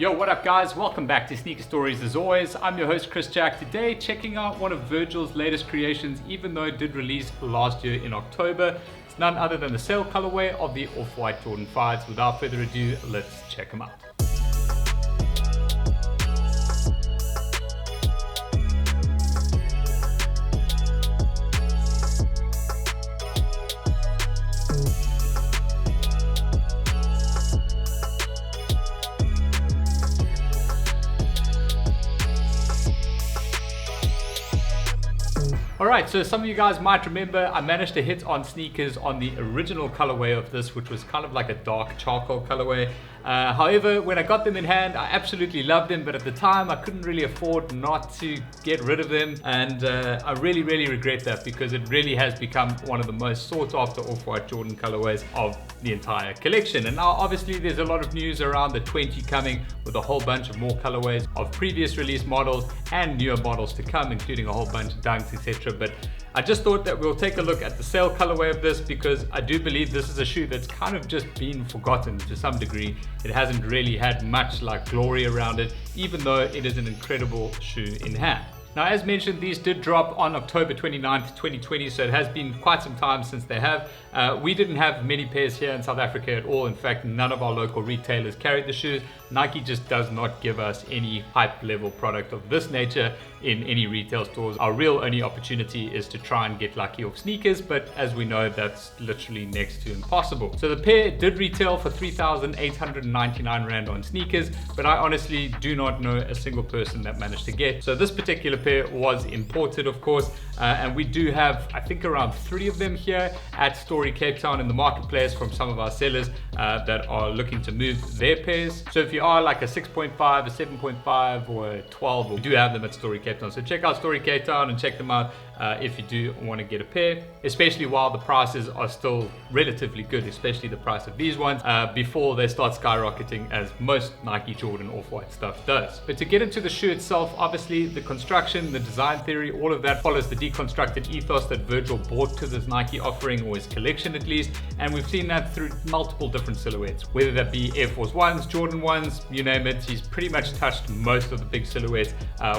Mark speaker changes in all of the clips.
Speaker 1: Yo, what up guys? Welcome back to Sneaker Stories as always. I'm your host Chris Jack. Today checking out one of Virgil's latest creations, even though it did release last year in October. It's none other than the sail colorway of the Off-White Jordan 5s. Without further ado, let's check them out. Alright, so some of you guys might remember I managed to hit on sneakers on the original colorway of this, which was kind of like a dark charcoal colorway. However, when I got them in hand, I absolutely loved them, but at the time I couldn't really afford not to get rid of them, and I really regret that, because it really has become one of the most sought after Off-White Jordan colorways of the entire collection. And now obviously there's a lot of news around the 20 coming, with a whole bunch of more colorways of previous release models and newer models to come, including a whole bunch of dunks, etc. But I just thought that we'll take a look at the sail colorway of this, because I do believe this is a shoe that's kind of just been forgotten to some degree. It hasn't really had much like glory around it, even though it is an incredible shoe in hand. Now, as mentioned, these did drop on October 29th, 2020, so it has been quite some time since they have. We didn't have many pairs here in South Africa at all. In fact, none of our local retailers carried the shoes. Nike just does not give us any hype level product of this nature in any retail stores. Our real only opportunity is to try and get lucky off sneakers, but as we know, that's literally next to impossible. So the pair did retail for 3,899 Rand on sneakers, but I honestly do not know a single person that managed to get. So this particular pair was imported, of course, and we do have, I think, around 3 of them here at Story Cape Town in the marketplace from some of our sellers that are looking to move their pairs. So if you are like a 6.5, a 7.5, or a 12, we do have them at Story Cape Town. So check out Story Cape Town and check them out if you do want to get a pair, especially while the prices are still relatively good, especially the price of these ones, before they start skyrocketing, as most Nike Jordan Off-White stuff does. But to get into the shoe itself, obviously the construction, the design theory, all of that follows the deconstructed ethos that Virgil brought to this Nike offering, or his collection at least, and we've seen that through multiple different silhouettes, whether that be Air Force Ones, Jordan Ones, you name it. He's pretty much touched most of the big silhouettes,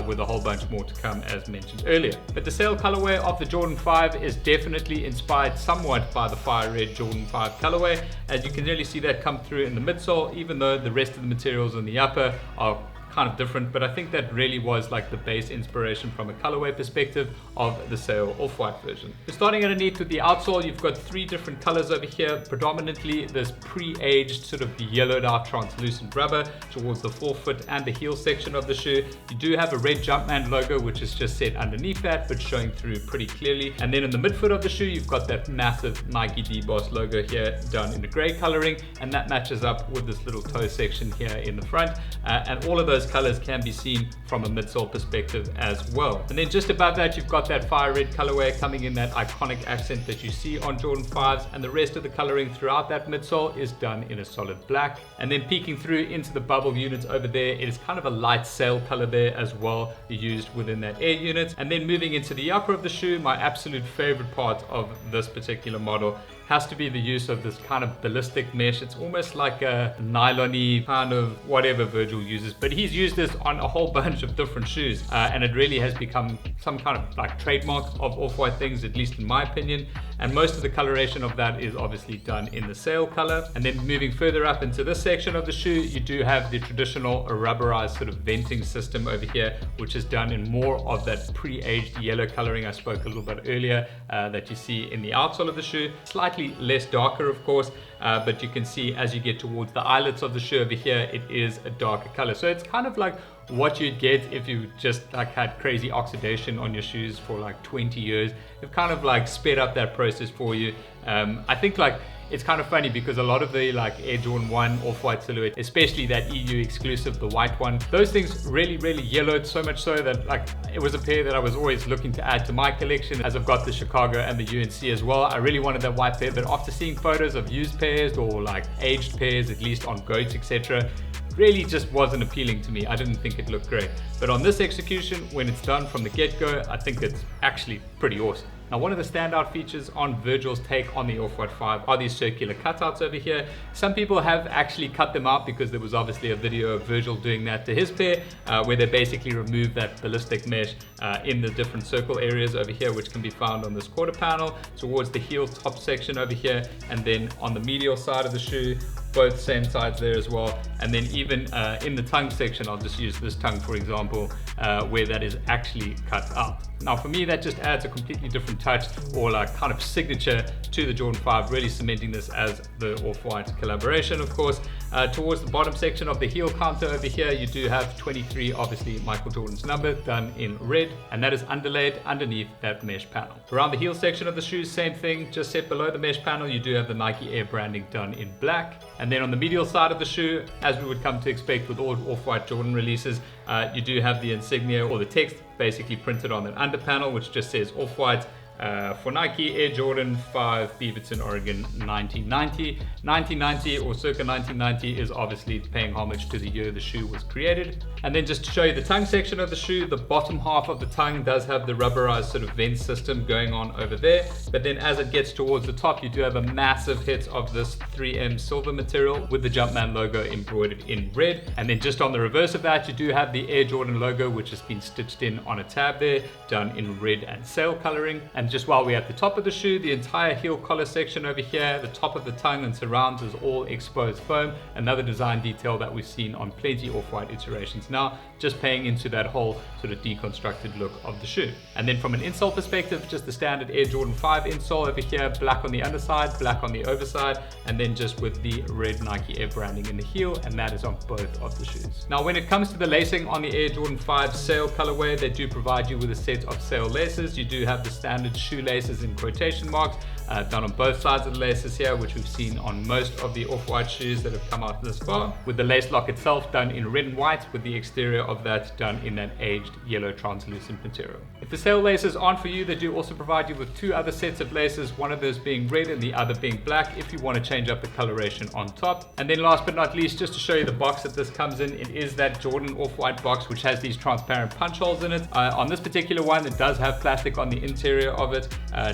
Speaker 1: with a whole bunch more to come, as mentioned earlier. But the sail colorway of the Jordan 5 is definitely inspired somewhat by the fire red Jordan 5 colorway, as you can really see that come through in the midsole, even though the rest of the materials on the upper are kind of different. But I think that really was like the base inspiration from a colorway perspective of the sail Off-White version. So starting underneath with the outsole, you've got 3 different colors over here, predominantly this pre-aged sort of yellowed out translucent rubber towards the forefoot and the heel section of the shoe. You do have a red Jumpman logo, which is just set underneath that but showing through pretty clearly, and then in the midfoot of the shoe you've got that massive Nike D-Boss logo here done in the gray coloring, and that matches up with this little toe section here in the front, and all of those colors can be seen from a midsole perspective as well. And then just above that you've got that fire red colorway coming in, that iconic accent that you see on Jordan 5s, and the rest of the coloring throughout that midsole is done in a solid black. And then peeking through into the bubble units over there, it is kind of a light sail color there as well, used within that air unit. And then moving into the upper of the shoe, my absolute favorite part of this particular model has to be the use of this kind of ballistic mesh. It's almost like a nylon-y kind of whatever Virgil uses, but he's used this on a whole bunch of different shoes, and it really has become some kind of like trademark of Off-White things, at least in my opinion. And most of the coloration of that is obviously done in the sail color. And then moving further up into this section of the shoe, you do have the traditional rubberized sort of venting system over here, which is done in more of that pre-aged yellow coloring I spoke a little bit earlier, that you see in the outsole of the shoe. Slightly less darker, of course, but you can see as you get towards the eyelets of the shoe over here, it is a darker color. So it's kind of like what you'd get if you just like had crazy oxidation on your shoes for like 20 years. They've kind of like sped up that process for you. I think like it's kind of funny because a lot of the like Air Jordan 1 Off-White silhouette, especially that EU exclusive, the white one, those things really yellowed, so much so that like it was a pair that I was always looking to add to my collection, as I've got the Chicago and the UNC as well. I really wanted that white pair, but after seeing photos of used pairs or like aged pairs, at least on goats, etc., really just wasn't appealing to me. I didn't think it looked great. But on this execution, when it's done from the get-go, I think it's actually pretty awesome. Now, one of the standout features on Virgil's take on the Off-White 5 are these circular cutouts over here. Some people have actually cut them out because there was obviously a video of Virgil doing that to his pair, where they basically remove that ballistic mesh in the different circle areas over here, which can be found on this quarter panel towards the heel top section over here, and then on the medial side of the shoe, both same sides there as well. And then even in the tongue section, I'll just use this tongue for example, where that is actually cut out. Now for me, that just adds a completely different touch, or like kind of signature to the Jordan 5, really cementing this as the Off-White collaboration. Of course, towards the bottom section of the heel counter over here, you do have 23, obviously Michael Jordan's number, done in red, and that is underlaid underneath that mesh panel. Around the heel section of the shoes, same thing, just set below the mesh panel, you do have the Nike Air branding done in black. And then on the medial side of the shoe, as we would come to expect with all Off-White Jordan releases, you do have the insignia or the text basically printed on an under panel, which just says Off-White for Nike Air Jordan 5 Beaverton, Oregon 1990. 1990 or circa 1990 is obviously paying homage to the year the shoe was created. And then just to show you the tongue section of the shoe, the bottom half of the tongue does have the rubberized sort of vent system going on over there. But then as it gets towards the top, you do have a massive hit of this 3M silver material with the Jumpman logo embroidered in red. And then just on the reverse of that, you do have the Air Jordan logo, which has been stitched in on a tab there, done in red and sail coloring. And just while we're at the top of the shoe, the entire heel collar section over here, the top of the tongue and surrounds is all exposed foam. Another design detail that we've seen on plenty Off-White iterations now, just paying into that whole sort of deconstructed look of the shoe. And then from an insole perspective, just the standard Air Jordan 5 insole over here, black on the underside, black on the overside, and then just with the red Nike Air branding in the heel, and that is on both of the shoes. Now when it comes to the lacing on the Air Jordan 5 sail colorway, they do provide you with a set of sail laces. You do have the standard shoe laces in quotation marks done on both sides of the laces here, which we've seen on most of the Off-White shoes that have come out this far, with the lace lock itself done in red and white, with the exterior of that done in that aged yellow translucent material. If the sail laces aren't for you, they do also provide you with two other sets of laces, one of those being red and the other being black, if you want to change up the coloration on top. And then last but not least, just to show you the box that this comes in, it is that Jordan Off-White box, which has these transparent punch holes in it. On this particular one, it does have plastic on the interior of it,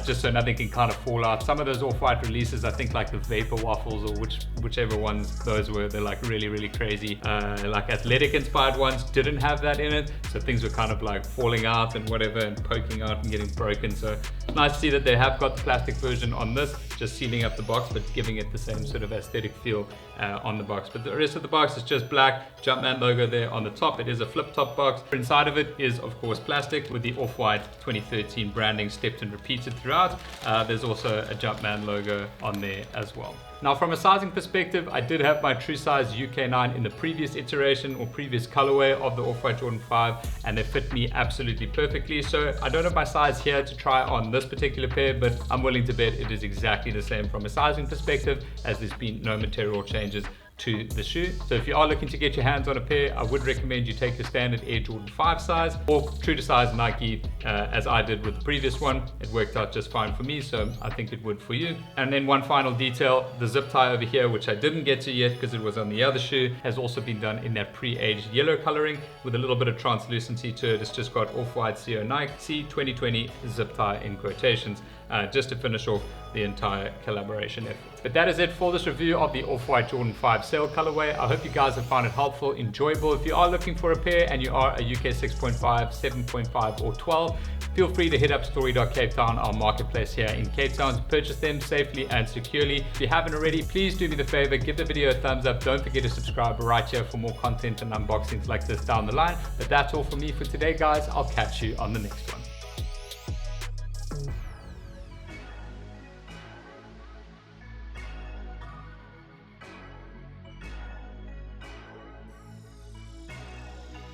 Speaker 1: just so nothing can kind of fall out. Some of those Off-White releases, I think like the Vapor Waffles or whichever ones those were, they're like really crazy, like athletic inspired ones didn't have that in it, so things were kind of like falling out and whatever and poking out and getting broken. So it's nice to see that they have got the plastic version on this, just sealing up the box but giving it the same sort of aesthetic feel on the box. But the rest of the box is just black, Jumpman logo there on the top. It is a flip top box. Inside of it is of course plastic with the Off-White 2013 branding stepped and repeated throughout. There's also a Jumpman logo on there as well. Now from a sizing perspective, I did have my true size UK9 in the previous iteration or previous colorway of the Off-White Jordan 5, and they fit me absolutely perfectly. So I don't have my size here to try on this particular pair, but I'm willing to bet it is exactly the same from a sizing perspective, as there's been no material changes to the shoe. So if you are looking to get your hands on a pair, I would recommend you take the standard Air Jordan 5 size or true to size Nike, as I did with the previous one. It worked out just fine for me, so I think it would for you. And then one final detail, the zip tie over here, which I didn't get to yet because it was on the other shoe, has also been done in that pre-aged yellow coloring with a little bit of translucency to it. It's just got Off-White CO Nike C2020 zip tie in quotations, just to finish off the entire collaboration effort. But that is it for this review of the Off-White Jordan 5 sail colorway. I hope you guys have found it helpful, enjoyable. If you are looking for a pair and you are a UK 6.5, 7.5 or 12, feel free to hit up Story.Cape Town, our marketplace here in Cape Town, to purchase them safely and securely. If you haven't already, please do me the favor, give the video a thumbs up. Don't forget to subscribe right here for more content and unboxings like this down the line. But that's all from me for today, guys. I'll catch you on the next one.